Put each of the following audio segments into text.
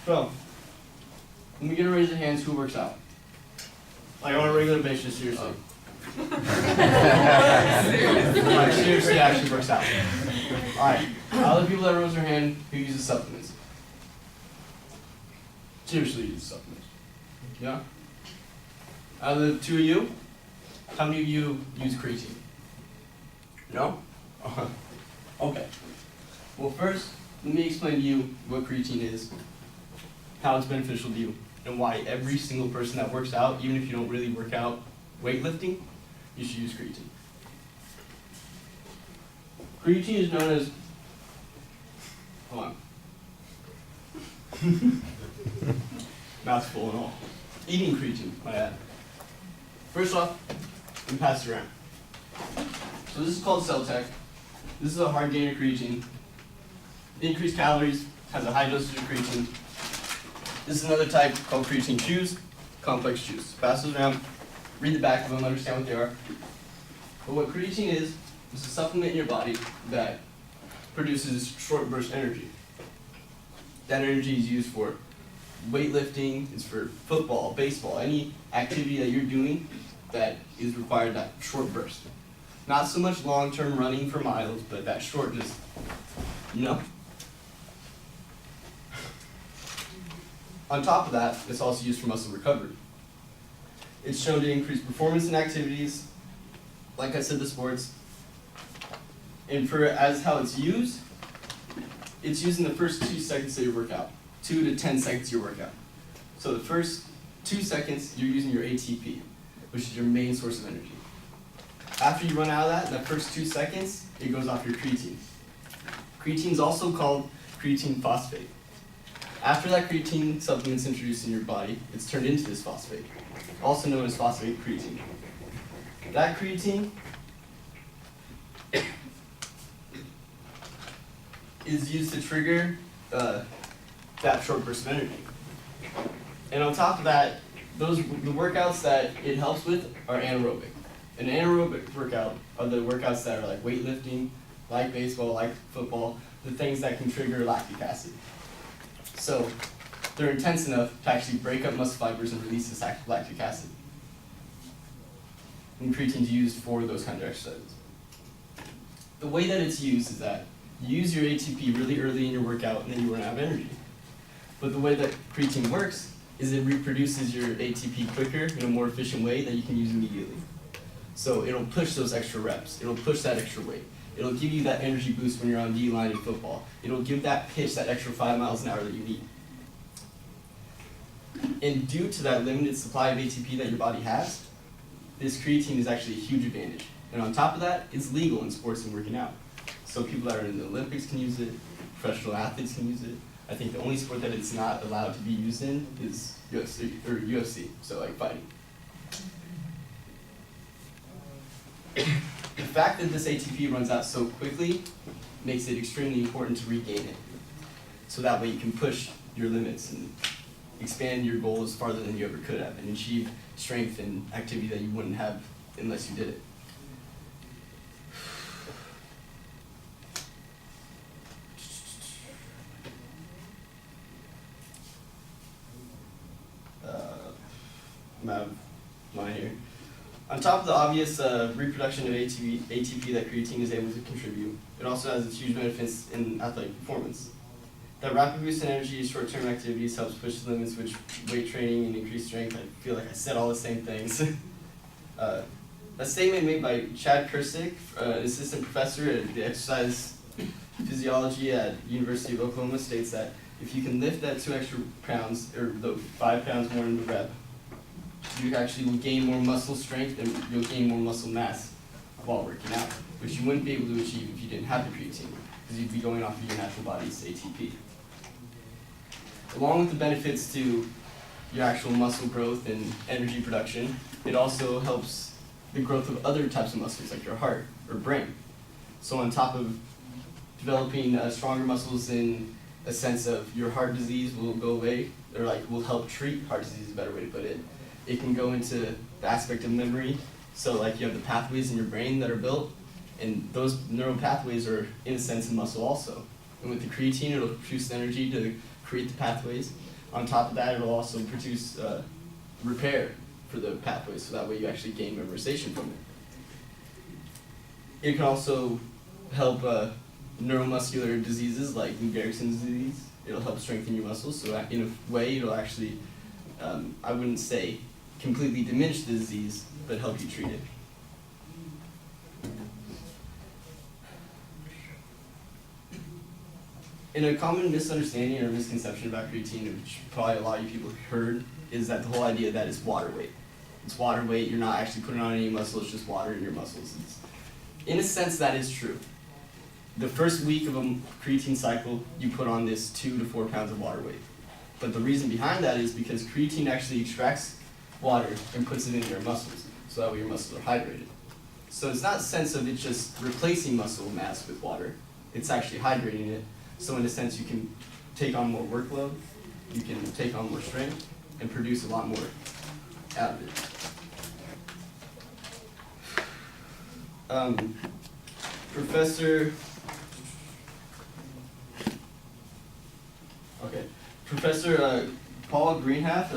So, let me get a raise of hands who works out. Like on a regular basis, seriously. Like, seriously actually works out. Alright, other people that raise their hand who uses supplements. Seriously uses supplements. Yeah? Out of the two of you, how many of you use creatine? No? Okay. Well, first, let me explain to you what creatine is, how it's beneficial to you, and why every single person that works out, even if you don't really work out weightlifting, you should use creatine. Creatine is known as, hold on. Mouthful and all. Eating creatine, my bad. First off, we pass it around. So this is called Cell Tech. This is a hard gainer creatine. Increased calories, has a high dosage of creatine. This is another type called creatine chews, complex chews. Pass those around, read the back of them, understand what they are. But what creatine is a supplement in your body that produces short burst energy. That energy is used for weightlifting, it's for football, baseball, any activity that you're doing that is required that short burst. Not so much long-term running for miles, but that short just, you know? On top of that, it's also used for muscle recovery. It's shown to increase performance in activities, like I said, the sports. And for as how it's used in the first 2 seconds of your workout, 2 to 10 seconds of your workout. So the first 2 seconds, you're using your ATP, which is your main source of energy. After you run out of that, in the first 2 seconds, it goes off your creatine. Creatine is also called creatine phosphate. After that creatine supplement is introduced in your body, it's turned into this phosphate, also known as phosphate creatine. That creatine is used to trigger that short burst of energy. And on top of that, the workouts that it helps with are anaerobic. An anaerobic workout are the workouts that are like weightlifting, like baseball, like football, the things that can trigger lactic acid. So they're intense enough to actually break up muscle fibers and release this lactic acid. And creatine is used for those kind of exercises. The way that it's used is that you use your ATP really early in your workout and then you run out of energy. But the way that creatine works is it reproduces your ATP quicker in a more efficient way that you can use immediately. So it'll push those extra reps. It'll push that extra weight. It'll give you that energy boost when you're on D-line in football. It'll give that pitch that extra 5 miles an hour that you need. And due to that limited supply of ATP that your body has, this creatine is actually a huge advantage. And on top of that, it's legal in sports and working out. So people that are in the Olympics can use it, professional athletes can use it. I think the only sport that it's not allowed to be used in is UFC, so like fighting. The fact that this ATP runs out so quickly makes it extremely important to regain it. So that way you can push your limits and expand your goals farther than you ever could have and achieve strength and activity that you wouldn't have unless you did it. I'm out of mine here. On top of the obvious reproduction of ATP that creatine is able to contribute, it also has its huge benefits in athletic performance. That rapid boost in energy, short-term activities helps push the limits, which weight training and increased strength. I feel like I said all the same things. A statement made by Chad Kursick, an assistant professor at the exercise physiology at University of Oklahoma, states that if you can lift that 2 extra pounds, or the 5 pounds more in the rep, you actually will gain more muscle strength and you'll gain more muscle mass while working out, which you wouldn't be able to achieve if you didn't have the creatine, because you'd be going off of your natural body's ATP. Along with the benefits to your actual muscle growth and energy production, it also helps the growth of other types of muscles like your heart or brain. So on top of developing stronger muscles in a sense of your heart disease will go away, or like will help treat heart disease is a better way to put it. It can go into the aspect of memory. So like you have the pathways in your brain that are built, and those neural pathways are in a sense in muscle also. And with the creatine, it'll produce the energy to create the pathways. On top of that, it'll also produce repair for the pathways, so that way you actually gain memorization from it. It can also help neuromuscular diseases like Lou Gehrig's disease. It'll help strengthen your muscles, so in a way it'll actually, I wouldn't say completely diminish the disease, but help you treat it. And a common misunderstanding or misconception about creatine, which probably a lot of you people have heard, is that the whole idea that it's water weight. It's water weight, you're not actually putting on any muscle, it's just water in your muscles. In a sense, that is true. The first week of a creatine cycle, you put on this 2 to 4 pounds of water weight. But the reason behind that is because creatine actually extracts water and puts it in your muscles, so that way your muscles are hydrated. So it's not a sense of it just replacing muscle mass with water, it's actually hydrating it. So in a sense, you can take on more workload, you can take on more strength, and produce a lot more out of it. Professor Paul Greenhalgh,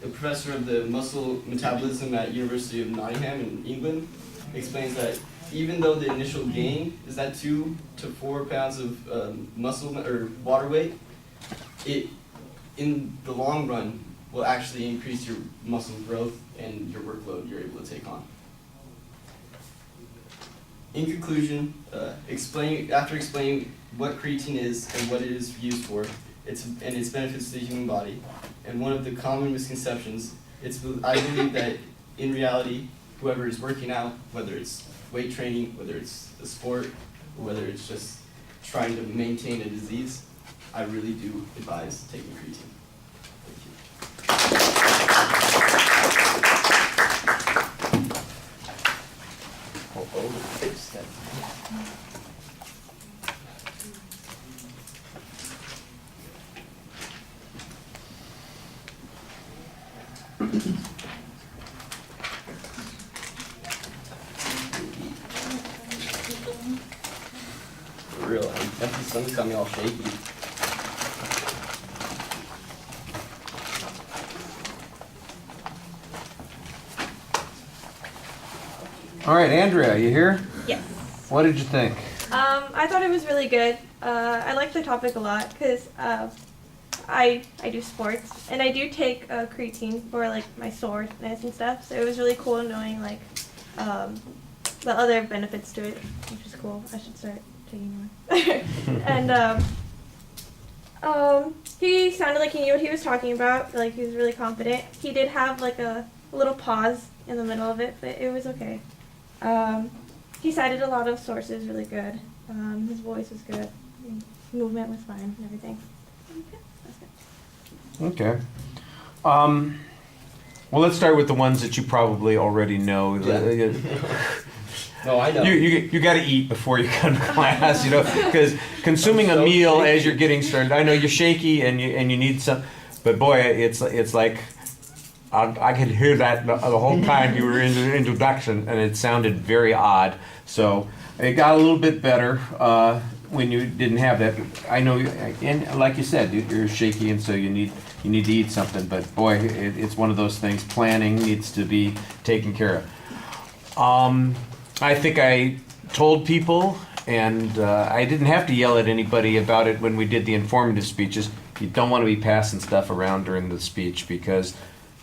a professor of the muscle metabolism at University of Nottingham in England, explains that even though the initial gain is that 2 to 4 pounds of muscle or water weight, it in the long run will actually increase your muscle growth and your workload you're able to take on. In conclusion, after explaining what creatine is and what it is used for, and its benefits to the human body, and one of the common misconceptions, I believe that in reality, whoever is working out, whether it's weight training, whether it's a sport, or whether it's just trying to maintain a disease, I really do advise taking creatine. For real, empty stomach got me all shaky. All right, Andrea, you here? Yes. What did you think? I thought it was really good. I like the topic a lot because I do sports and I do take creatine for like my soreness and stuff. So it was really cool knowing like the other benefits to it, which is cool. I should start taking more. And he sounded like he knew what he was talking about. Like he was really confident. He did have like a little pause in the middle of it, but it was okay. He cited a lot of sources really good. His voice was good. Movement was fine and everything. Okay, that's good. Okay. Well, let's start with the ones that you probably already know. Yeah. No, I know. You got to eat before you come to class, you know, because consuming a meal shaky as you're getting started. I know you're shaky and you need some, but boy, it's like I could hear that the whole time you were in the introduction, and it sounded very odd. So it got a little bit better when you didn't have that. I know, and like you said, you're shaky, and so you need to eat something. But boy, it's one of those things. Planning needs to be taken care of. I think I told people, and I didn't have to yell at anybody about it when we did the informative speeches. You don't want to be passing stuff around during the speech because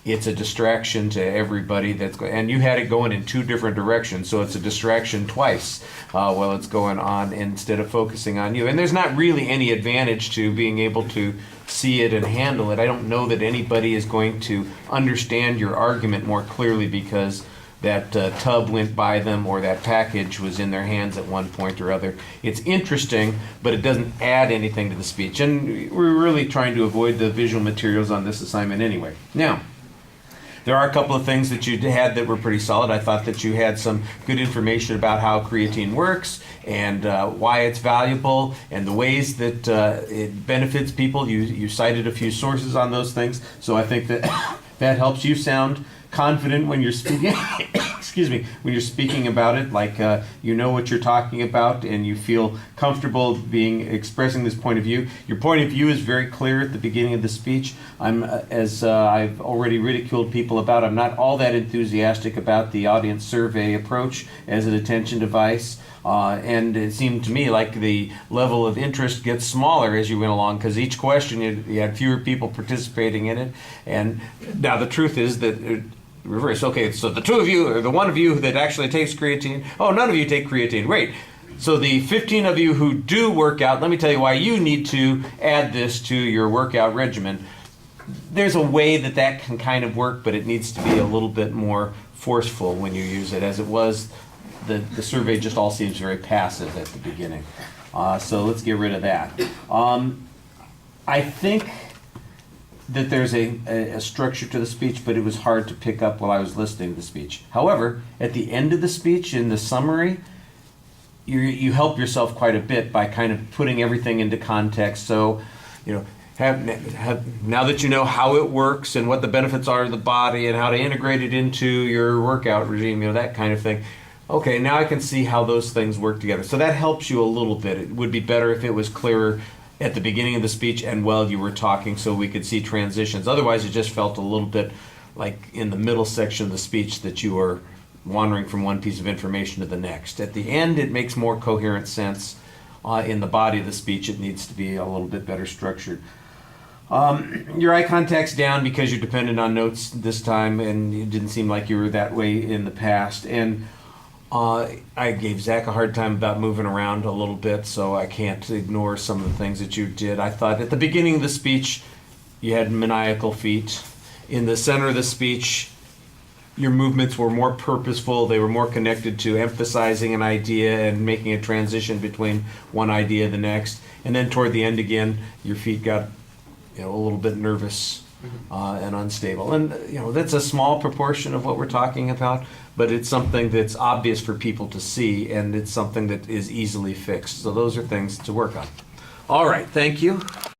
it's a distraction to everybody and you had it going in 2 different directions, so it's a distraction twice while it's going on instead of focusing on you. And there's not really any advantage to being able to see it and handle it. I don't know that anybody is going to understand your argument more clearly because that tub went by them or that package was in their hands at one point or other. It's interesting, but it doesn't add anything to the speech. And we're really trying to avoid the visual materials on this assignment anyway. Now, there are a couple of things that you had that were pretty solid. I thought that you had some good information about how creatine works and why it's valuable and the ways that it benefits people. You cited a few sources on those things, so I think that that helps you sound confident when you're speaking. excuse me, when you're speaking about it, like you know what you're talking about and you feel comfortable expressing this point of view. Your point of view is very clear at the beginning of the speech. As I've already ridiculed people about, I'm not all that enthusiastic about the audience survey approach as an attention device. And it seemed to me like the level of interest gets smaller as you went along, because each question you had fewer people participating in it. And now the truth is that reverse. Okay, so the two of you, or the one of you that actually takes creatine, oh, none of you take creatine. Great. So the 15 of you who do work out, let me tell you why you need to add this to your workout regimen. There's a way that can kind of work, but it needs to be a little bit more forceful when you use it. As it was, the survey just all seems very passive at the beginning. So let's get rid of that. I think that there's a structure to the speech, but it was hard to pick up while I was listening to the speech. However, at the end of the speech, in the summary, you help yourself quite a bit by kind of putting everything into context. So, you know, now that you know how it works and what the benefits are of the body and how to integrate it into your workout regime, you know, that kind of thing. Okay, now I can see how those things work together. So that helps you a little bit. It would be better if it was clearer at the beginning of the speech and while you were talking, so we could see transitions. Otherwise, it just felt a little bit like in the middle section of the speech that you were wandering from one piece of information to the next. At the end, it makes more coherent sense. In the body of the speech, it needs to be a little bit better structured. Your eye contact's down because you're dependent on notes this time, and it didn't seem like you were that way in the past. And I gave Zach a hard time about moving around a little bit, so I can't ignore some of the things that you did. I thought at the beginning of the speech, you had maniacal feet. In the center of the speech, your movements were more purposeful. They were more connected to emphasizing an idea and making a transition between one idea and the next. And then toward the end again, your feet got, a little bit nervous and unstable. And that's a small proportion of what we're talking about, but it's something that's obvious for people to see, and it's something that is easily fixed. So those are things to work on. All right, thank you.